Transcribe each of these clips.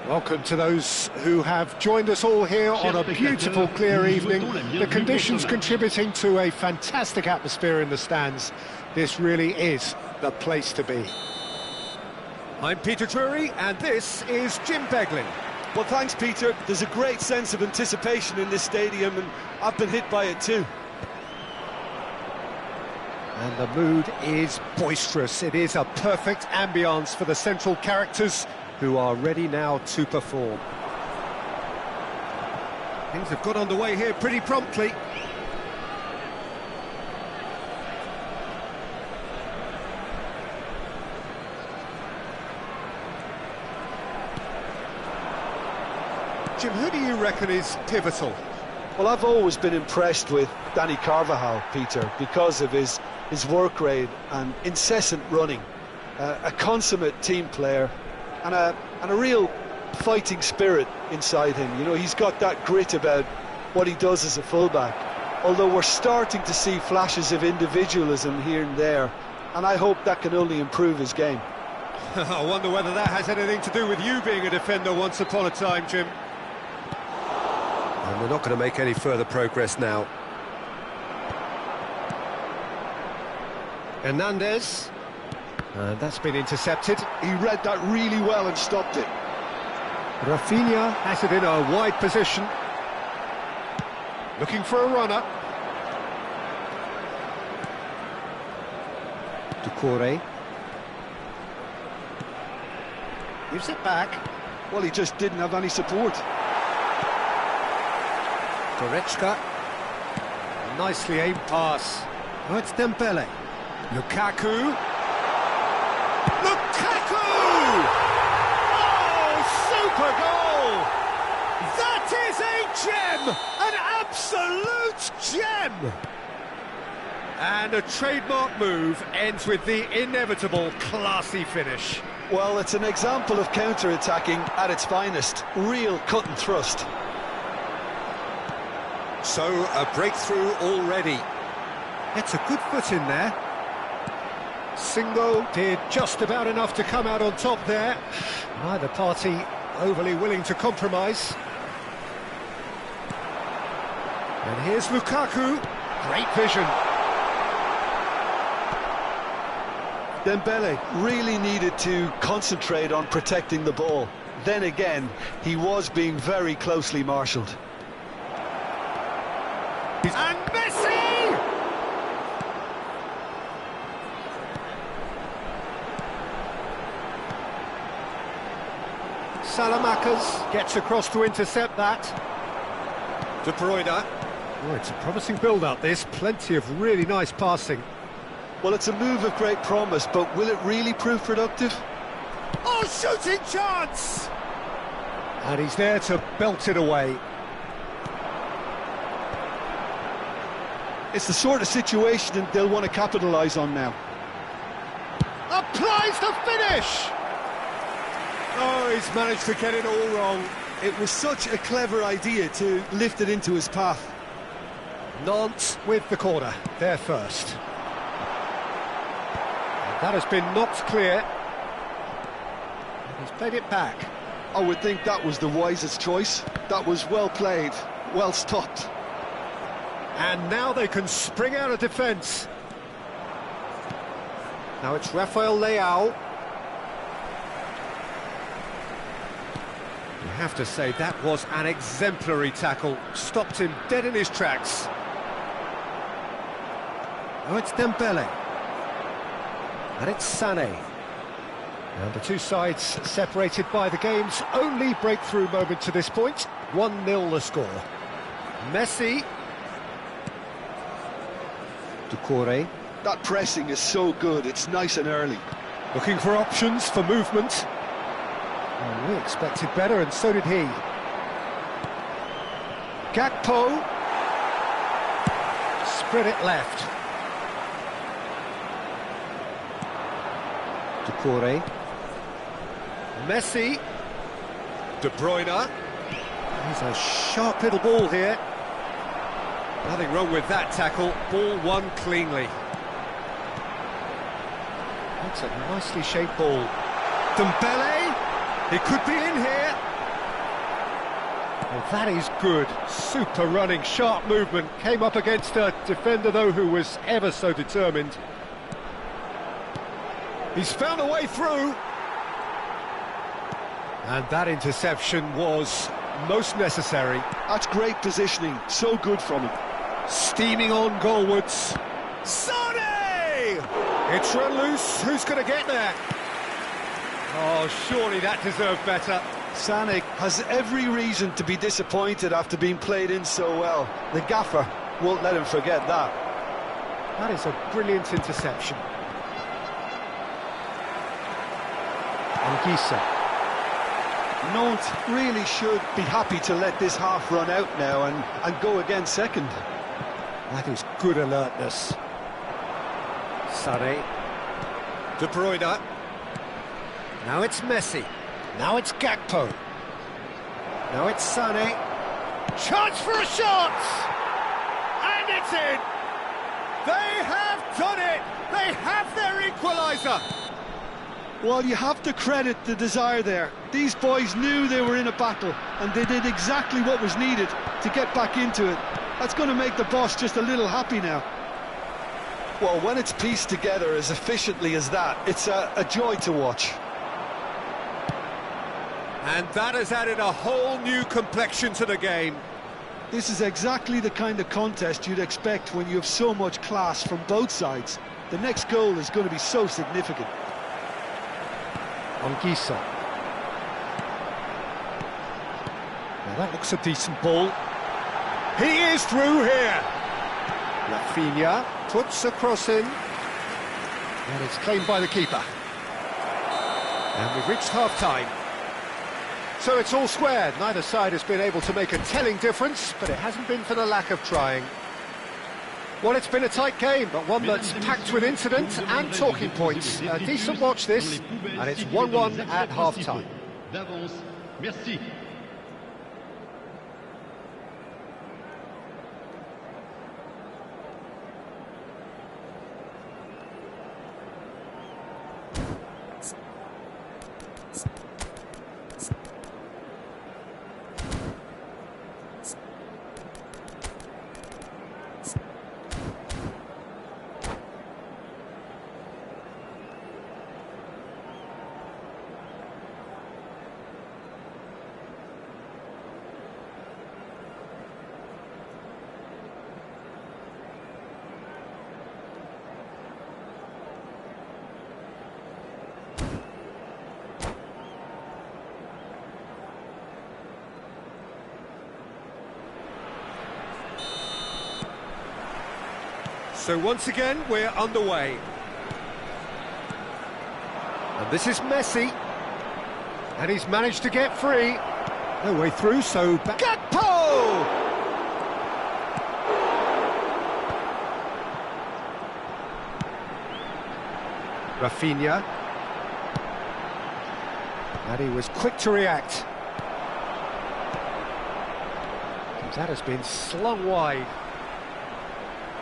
Welcome to those who have joined us all here on a beautiful, clear evening. The conditions contributing to a fantastic atmosphere in the stands. This really is the place to be. I'm Peter Drury, and this is Jim Beglin. Well, thanks, Peter. There's a great sense of anticipation in this stadium, and I've been hit by it too. And the mood is boisterous. It is a perfect ambience for the central characters, who are ready now to perform. Things have got underway here pretty promptly. Jim, who do you reckon is pivotal? Well, I've always been impressed with Danny Carvajal, Peter, because of his work rate and incessant running. A consummate team player. And a real fighting spirit inside him. You know, he's got that grit about what he does as a fullback. Although we're starting to see flashes of individualism here and there, and I hope that can only improve his game. I wonder whether that has anything to do with you being a defender once upon a time, Jim. And they're not going to make any further progress now. Hernandez. And that's been intercepted. He read that really well and stopped it. Rafinha has it in a wide position. Looking for a runner. Ducouré. Gives it back. Well, he just didn't have any support. Goretzka. Nicely aimed pass. Oh, it's Dembele. Lukaku. Lukaku! Oh, super goal! That is a gem! An absolute gem! And a trademark move ends with the inevitable classy finish. Well, it's an example of counter-attacking at its finest. Real cut and thrust. So, a breakthrough already. It's a good foot in there. Singo did just about enough to come out on top there. Neither party overly willing to compromise. And here's Lukaku. Great vision. Dembele really needed to concentrate on protecting the ball. Then again, he was being very closely marshalled. And Messi! Salamakers gets across to intercept that. De Bruyne. Oh, it's a promising build-up, this. Plenty of really nice passing. Well, it's a move of great promise, but will it really prove productive? Oh, shooting chance! And he's there to belt it away. It's the sort of situation they'll want to capitalise on now. Applies the finish! Oh, he's managed to get it all wrong. It was such a clever idea to lift it into his path. Nantes with the corner, there first. And that has been knocked clear. He's played it back. I would think that was the wisest choice. That was well played, well stopped. And now they can spring out of defence. Now it's Rafael Leao. You have to say that was an exemplary tackle. Stopped him dead in his tracks. Now it's Dembele. And it's Sané. And the two sides separated by the game's only breakthrough moment to this point. 1-0 the score. Messi. Doucouré. That pressing is so good, it's nice and early. Looking for options for movement. Oh, we expected better, and so did he. Gakpo. Spread it left. Doucouré. Messi. De Bruyne. He's a sharp little ball here. Nothing wrong with that tackle. Ball won cleanly. That's a nicely shaped ball. Dembele. He could be in here. Well, that is good. Super running, sharp movement. Came up against a defender, though, who was ever so determined. He's found a way through. And that interception was most necessary. That's great positioning. So good from him. Steaming on goalwards. Sané! It's run loose. Who's going to get there? Oh, surely that deserved better. Sané has every reason to be disappointed after being played in so well. The gaffer won't let him forget that. That is a brilliant interception. Anguissa. Nantes really should be happy to let this half run out now and go again second. That is good alertness. Sané. De Bruyne. Now it's Messi. Now it's Gakpo. Now it's Sané. Chance for a shot! And it's in! They have done it! They have their equaliser! Well, you have to credit the desire there. These boys knew they were in a battle, and they did exactly what was needed to get back into it. That's going to make the boss just a little happy now. Well, when it's pieced together as efficiently as that, it's a joy to watch. And that has added a whole new complexion to the game. This is exactly the kind of contest you'd expect when you have so much class from both sides. The next goal is going to be so significant. Anguissa. Now that looks a decent ball. He is through here. Rafinha puts a cross in. And it's claimed by the keeper. And we've reached half-time. So it's all squared. Neither side has been able to make a telling difference, but it hasn't been for the lack of trying. Well, it's been a tight game, but one that's packed with incident and talking points. A decent watch this, and it's 1-1 at half-time. Merci. So once again, we're underway. And this is Messi. And he's managed to get free. No way through, so back. Gakpo! Rafinha. And he was quick to react. That has been slung wide.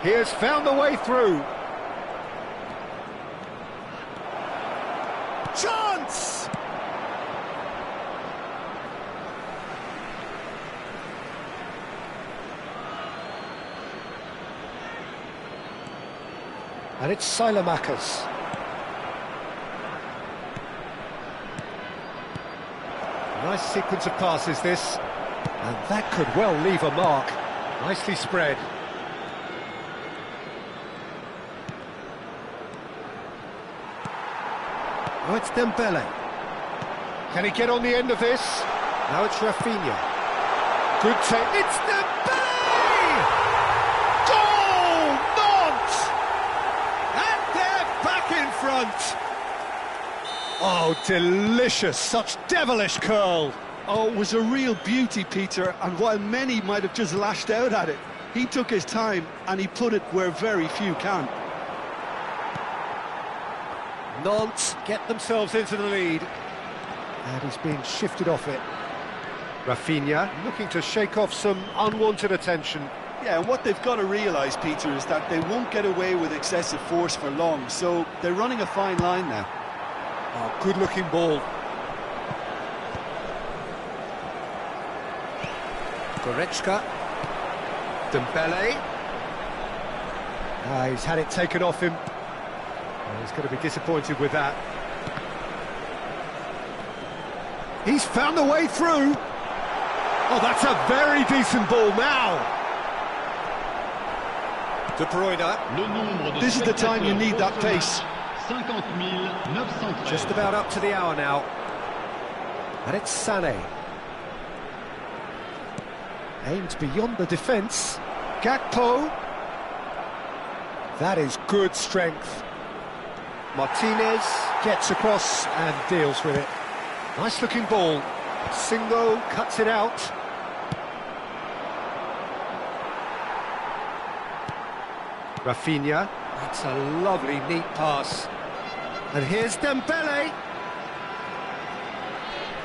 He has found the way through. Chance! And it's Silamakers. Nice sequence of passes this. And that could well leave a mark. Nicely spread. Oh, it's Dembele. Can he get on the end of this? Now it's Rafinha. Good take. It's Dembele! Goal! Not! And they're back in front. Oh, delicious. Such devilish curl. Oh, it was a real beauty, Peter, and while many might have just lashed out at it, he took his time and he put it where very few can. Nantes get themselves into the lead. And he's being shifted off it. Rafinha looking to shake off some unwanted attention. Yeah, and what they've got to realise, Peter, is that they won't get away with excessive force for long, so they're running a fine line now. Oh, good-looking ball. Goretzka, Dembele. He's had it taken off him. He's going to be disappointed with that. He's found the way through. Oh, that's a very decent ball now. De Bruyne. This is the time you need that pace. 50,913. Just about up to the hour now. And it's Sané. Aimed beyond the defence. Gakpo. That is good strength. Martinez gets across and deals with it. Nice looking ball. Singo cuts it out. Rafinha. That's a lovely, neat pass. And here's Dembele.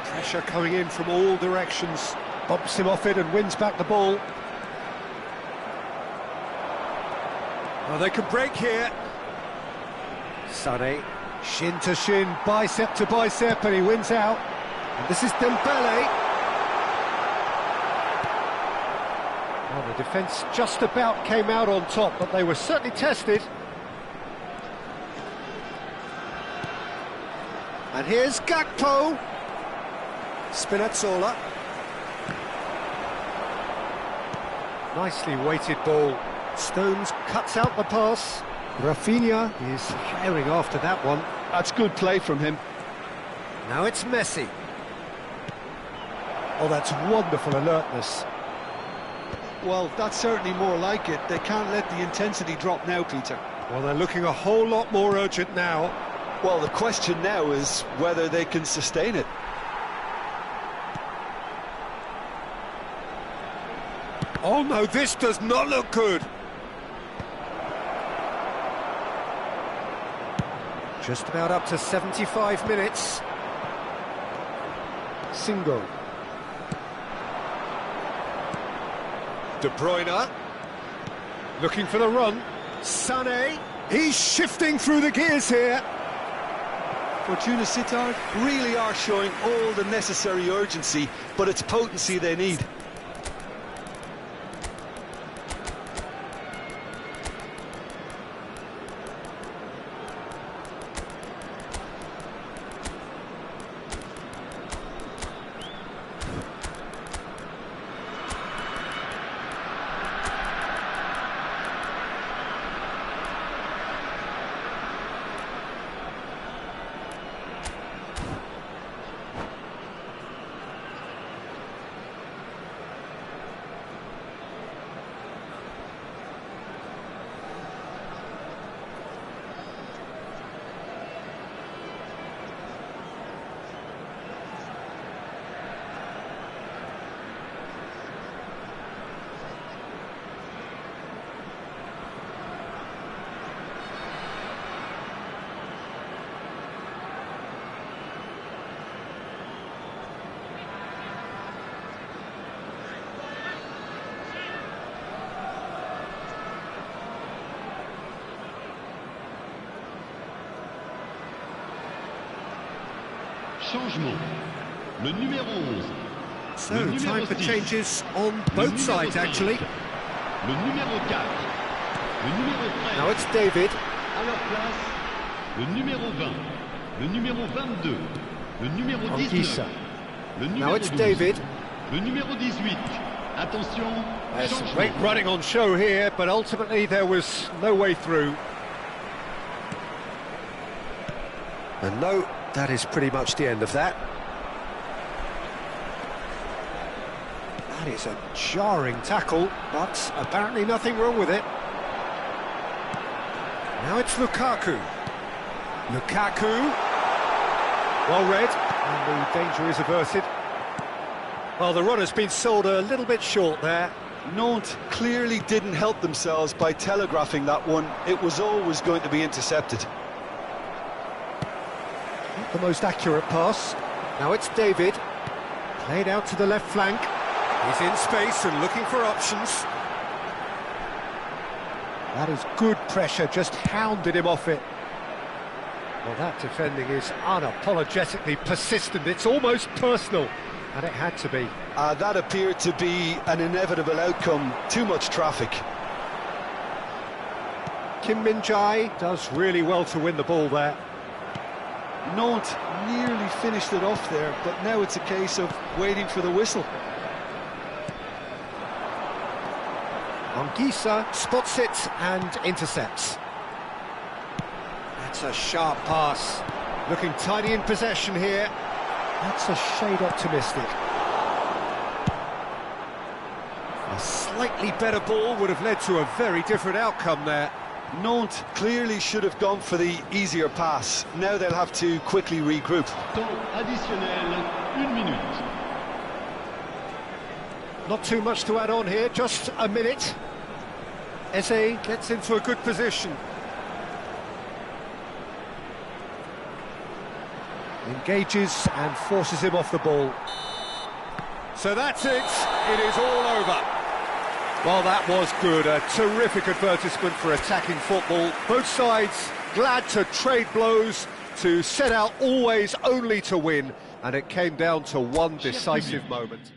Pressure coming in from all directions. Bumps him off it and wins back the ball. Oh, they could break here. Sané, shin to shin, bicep to bicep, and he wins out. And this is Dembele. Well, the defence just about came out on top, but they were certainly tested. And here's Gakpo. Spinazzola. Nicely weighted ball. Stones cuts out the pass. Rafinha is firing after that one. That's good play from him. Now it's Messi. Oh, that's wonderful alertness. Well, that's certainly more like it. They can't let the intensity drop now, Peter. Well, they're looking a whole lot more urgent now. Well, the question now is whether they can sustain it. Oh no, this does not look good. Just about up to 75 minutes. Singo. De Bruyne. Looking for the run. Sané. He's shifting through the gears here. Fortuna Sittard really are showing all the necessary urgency, but it's potency they need. Changement. Le numéro 11. So, Le numéro time for 6. changes on Le both numéro sides, 5. actually. Le numéro 4. Le numéro 13. Now it's David. À leur place, le numéro 20. Le numéro 22. Le numéro 19. Anguissa. Le Now numéro it's 12. David. Le numéro 18. Attention, There's some changement. great running on show here, but ultimately there was no way through. And no, that is pretty much the end of that. That is a jarring tackle, but apparently nothing wrong with it. Now it's Lukaku. Lukaku. Well read, and the danger is averted. Well, the run has been sold a little bit short there. Nantes clearly didn't help themselves by telegraphing that one. It was always going to be intercepted. Not the most accurate pass. Now it's David. Played out to the left flank. He's in space and looking for options. That is good pressure, just hounded him off it. Well, that defending is unapologetically persistent. It's almost personal, and it had to be. That appeared to be an inevitable outcome. Too much traffic. Kim Min-jae does really well to win the ball there. Nantes nearly finished it off there, but now it's a case of waiting for the whistle. Anguissa spots it and intercepts. That's a sharp pass. Looking tidy in possession here. That's a shade optimistic. A slightly better ball would have led to a very different outcome there. Nantes clearly should have gone for the easier pass. Now they'll have to quickly regroup. Temps additionnel, 1 minute. Not too much to add on here, just a minute. Eze gets into a good position. Engages and forces him off the ball. So that's it. It is all over. Well, that was good. A terrific advertisement for attacking football. Both sides glad to trade blows, to set out always only to win, and it came down to one decisive moment.